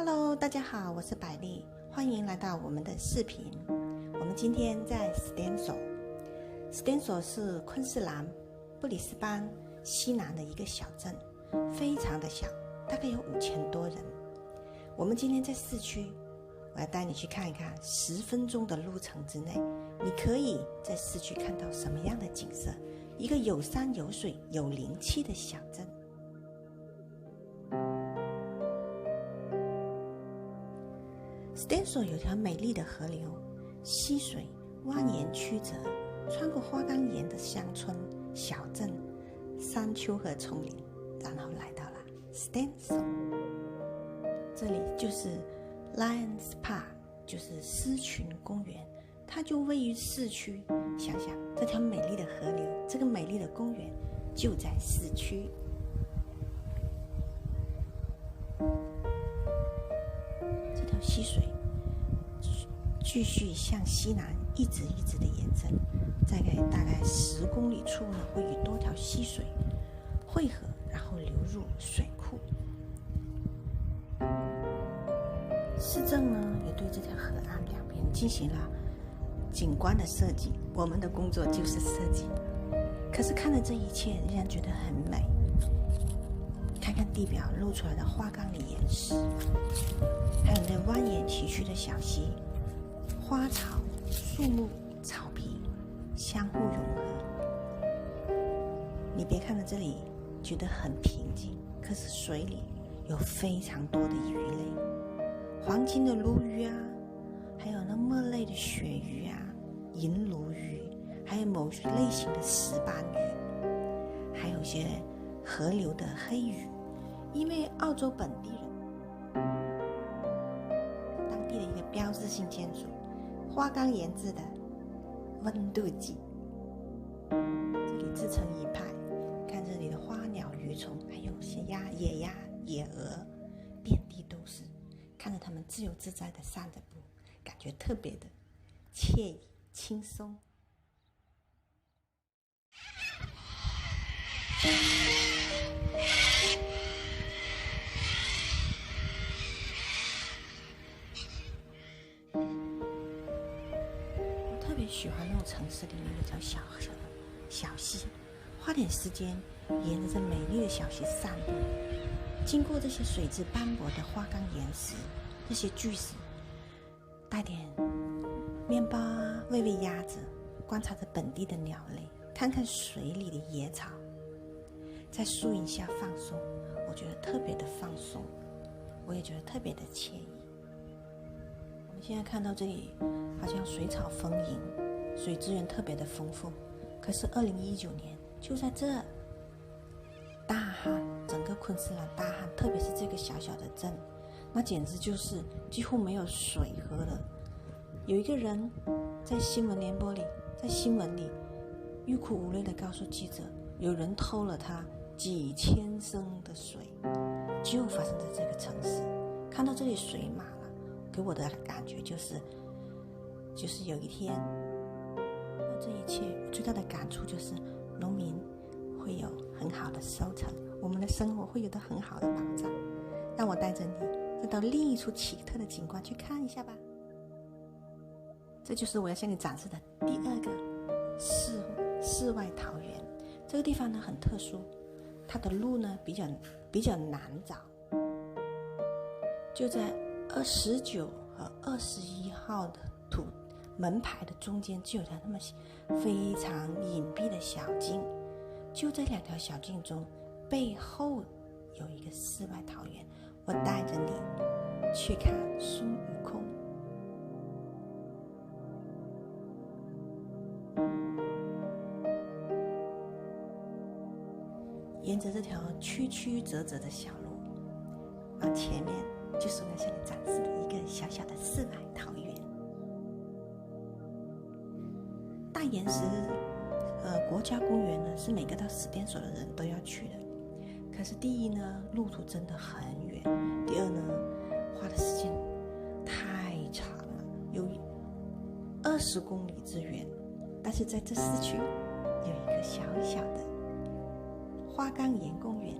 Hello， 大家好，我是百丽，欢迎来到我们的视频。我们今天在Stanso 是昆士兰布里斯班西南的一个小镇，非常的小，大概有5000多人。我们今天在市区，我要带你去看一看10分钟的路程之内，你可以在市区看到什么样的景色，一个有山有水有灵气的小镇。Stanso 有条美丽的河流，溪水蜿蜒曲折，穿过花岗岩的乡村、小镇、山丘和丛林，然后来到了 Stanso。 这里就是 Lions Park， 就是狮群公园，它就位于市区。想想这条美丽的河流，这个美丽的公园就在市区。这条溪水继续向西南一直的延伸，在大概10公里处呢，会与多条溪水汇合，然后流入水库。市政呢也对这条河岸两边进行了景观的设计，我们的工作就是设计。可是看了这一切，仍然觉得很美。看看地表露出来的花岗岩岩石，还有那蜿蜒崎岖的小溪，花草、树木、草皮相互融合。你别看到这里觉得很平静，可是水里有非常多的鱼类，黄金的鲈鱼啊，还有那墨类的鳕鱼啊，银鲈鱼，还有某些类型的石斑鱼，还有一些河流的黑鱼。因为澳洲本地人当地的一个标志性建筑花岗岩制的温度计，这里自成一派。看这里的花鸟鱼虫，还有些野鸭、野鹅，遍地都是，看着它们自由自在的散着步，感觉特别的惬意轻松。特别喜欢那种城市里面有条小河、小溪，花点时间沿着这美丽的小溪散步，经过这些水质斑驳的花岗岩石，这些巨石，带点面包啊，喂喂鸭子，观察着本地的鸟类，看看水里的野草，在树荫下放松，我觉得特别的放松，我也觉得特别的惬意。我们现在看到这里好像水草丰盈，水资源特别的丰富。可是2019年就在这大旱，整个昆士兰大旱，特别是这个小小的镇，那简直就是几乎没有水喝了。有一个人在新闻联播里，在新闻里欲哭无泪地告诉记者，有人偷了他几千升的水，就发生在这个城市。看到这里水满了，给我的感觉就是有一天，这一切最大的感触就是农民会有很好的收成，我们的生活会有得很好的保障。让我带着你再到另一处奇特的景观去看一下吧。这就是我要向你展示的第2个世外桃源。这个地方呢很特殊，它的路呢比较难找，就在19和21号的门牌的中间，就有条那么非常隐蔽的小径。就在2条小径中，背后有一个世外桃源，我带着你去看孙悟空。沿着这条曲曲折折的小路，往前面就是我要向你展示的一个小小的世外桃源。大岩石国家公园呢，是每个到Stanso的人都要去的。可是第一呢，路途真的很远；第二呢，花的时间太长了，有20公里之远。但是在这市区有一个小小的花岗岩公园，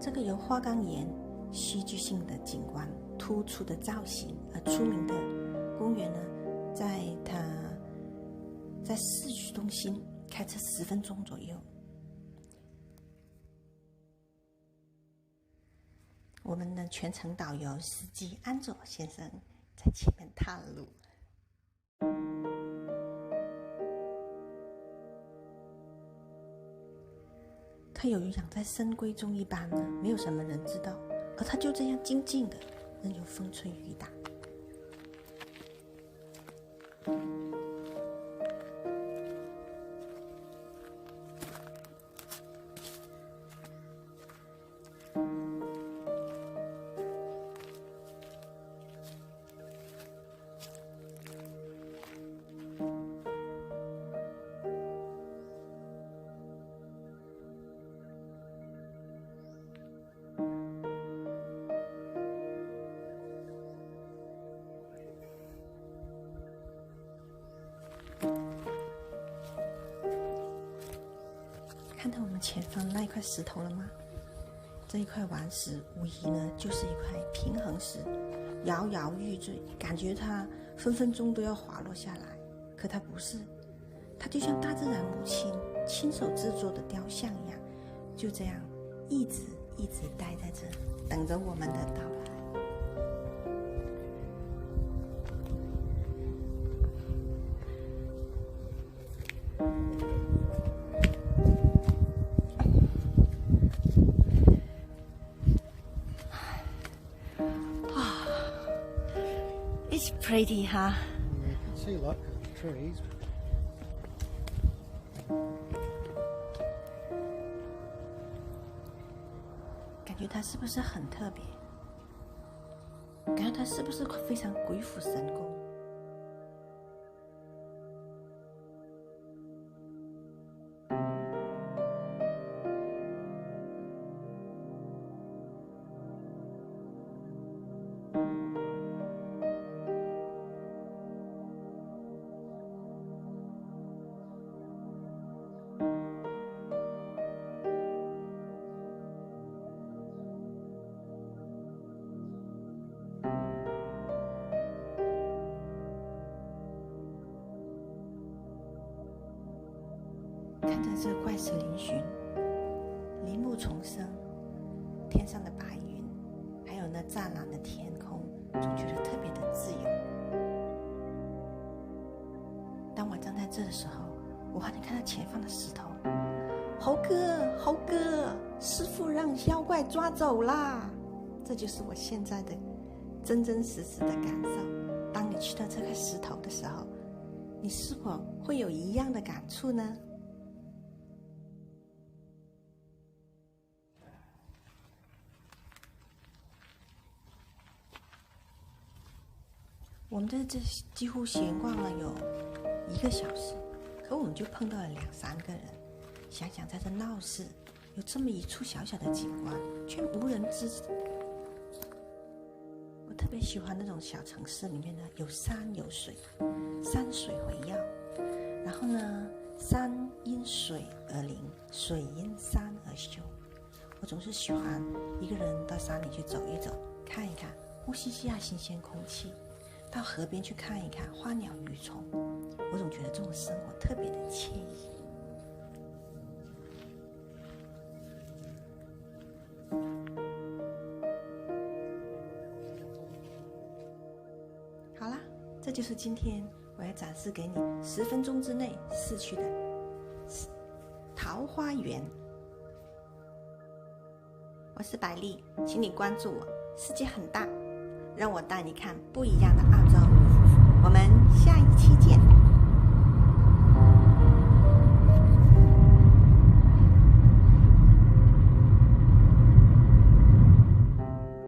这个由花岗岩戏剧性的景观、突出的造型而出名的公园呢，在市区中心开车10分钟左右。我们的全程导游司机安佐先生在前面探路。他有如养在深闺中一般呢，没有什么人知道，而他就这样静静的，任由风吹雨打。看到我们前方那一块石头了吗？这一块顽石无疑呢就是一块平衡石，摇摇欲坠，感觉它分分钟都要滑落下来。可它不是，它就像大自然母亲亲手制作的雕像一样，就这样一直待在这，等着我们的到来。It's pretty, huh? You can see a lot of the trees. 感觉它是不是很特别？感觉它是不是非常鬼斧神工？看着这怪石嶙峋，林木丛生，天上的白云，还有那湛蓝的天空，总觉得特别的自由。当我站在这的时候，我还能看到前方的石头。猴哥，猴哥，师父让妖怪抓走啦！这就是我现在的真真实实的感受。当你去到这块石头的时候，你是否会有一样的感触呢？我们在这几乎闲逛了有1个小时，可我们就碰到了2、3个人。想想在这闹市有这么一处小小的景观，却无人知。我特别喜欢那种小城市里面呢，有山有水，山水回耀。然后呢，山因水而灵，水因山而修。我总是喜欢一个人到山里去走一走，看一看，呼吸一下新鲜空气。到河边去看一看花鸟鱼虫，我总觉得这种生活特别的惬意。好啦，这就是今天我要展示给你10分钟之内市区的桃花源。我是百丽，请你关注我。世界很大，让我带你看不一样的澳洲。我们下一期见。